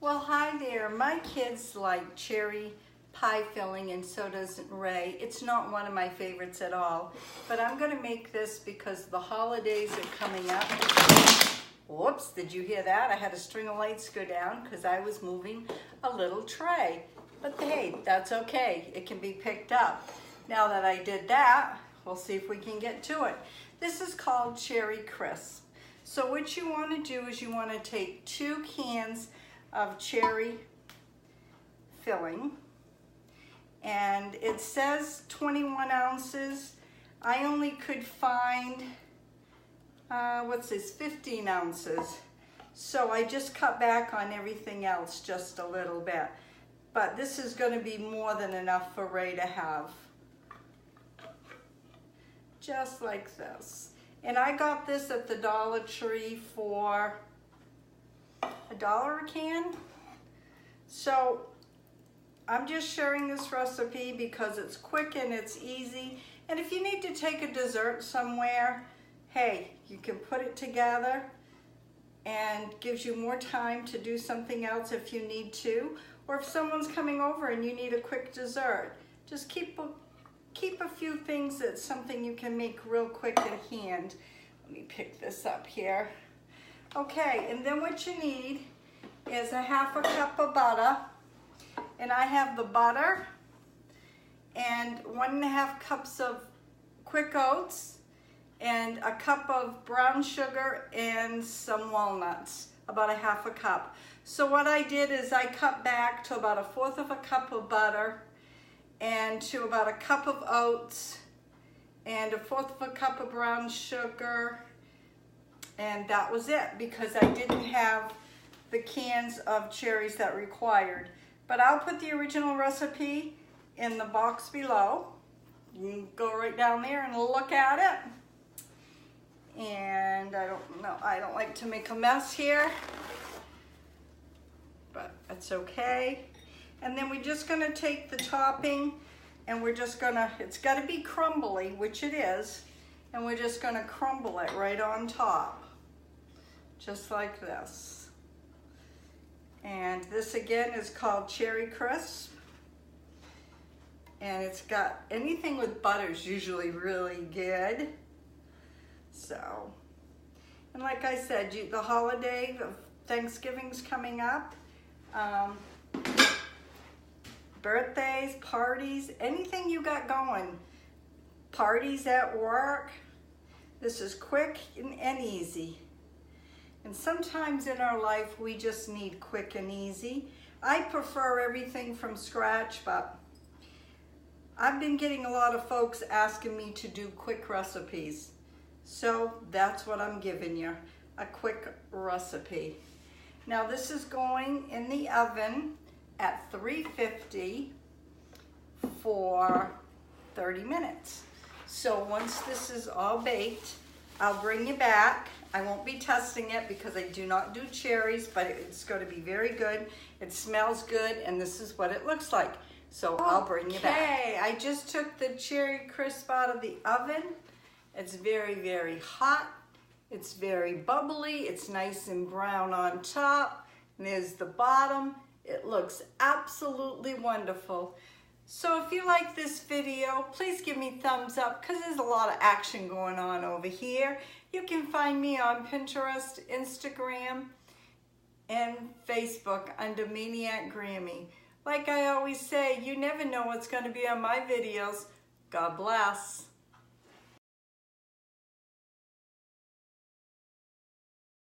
Well, hi there. My kids like cherry pie filling, and so does Ray. It's not one of my favorites at all, but I'm going to make this because the holidays are coming up. Whoops, did you hear that? I had a string of lights go down because I was moving a little tray. But hey, that's okay. It can be picked up. Now that I did that, we'll see if we can get to it. This is called Cherry Crisp. So what you want to do is you want to take 2 cans of cherry filling, and it says 21 ounces. I only could find, what's this, 15 ounces. So I just cut back on everything else just a little bit. But this is going to be more than enough for Ray to have. Just like this. And I got this at the Dollar Tree for $1 a can. So I'm just sharing this recipe because it's quick and it's easy. And if you need to take a dessert somewhere, hey, you can put it together and gives you more time to do something else if you need to. Or if someone's coming over and you need a quick dessert, just keep a few things that's something you can make real quick at hand. Let me pick this up here. Okay, and then what you need is a ½ cup of butter. And I have the butter and 1½ cups of quick oats and a cup of brown sugar and some walnuts, about ½ cup. So what I did is I cut back to about 1/4 cup of butter and to about a cup of oats and 1/4 cup of brown sugar, and that was it because I didn't have the cans of cherries that required. But I'll put the original recipe in the box below. You can go right down there and look at it. And I don't like to make a mess here, but that's okay. And then we're just gonna take the topping and we're just gonna, it's gotta be crumbly, which it is, and we're just gonna crumble it right on top, just like this. And this again is called Cherry Crisp. And it's got, anything with butter is usually really good. So, and like I said, the holiday of Thanksgiving's coming up. Birthdays, parties, anything you got going. Parties at work. This is quick and easy. And sometimes in our life, we just need quick and easy. I prefer everything from scratch, but I've been getting a lot of folks asking me to do quick recipes. So that's what I'm giving you, a quick recipe. Now this is going in the oven at 350 for 30 minutes. So once this is all baked, I'll bring you back. I won't be testing it because I do not do cherries, but it's going to be very good. It smells good, and this is what it looks like. So I'll bring you back. Okay, I just took the Cherry Crisp out of the oven. It's very, very hot. It's very bubbly. It's nice and brown on top. And there's the bottom. It looks absolutely wonderful. So if you like this video, please give me thumbs up because there's a lot of action going on over here. You can find me on Pinterest, Instagram, and Facebook under Maniac Grammy. Like I always say, you never know what's going to be on my videos. God bless.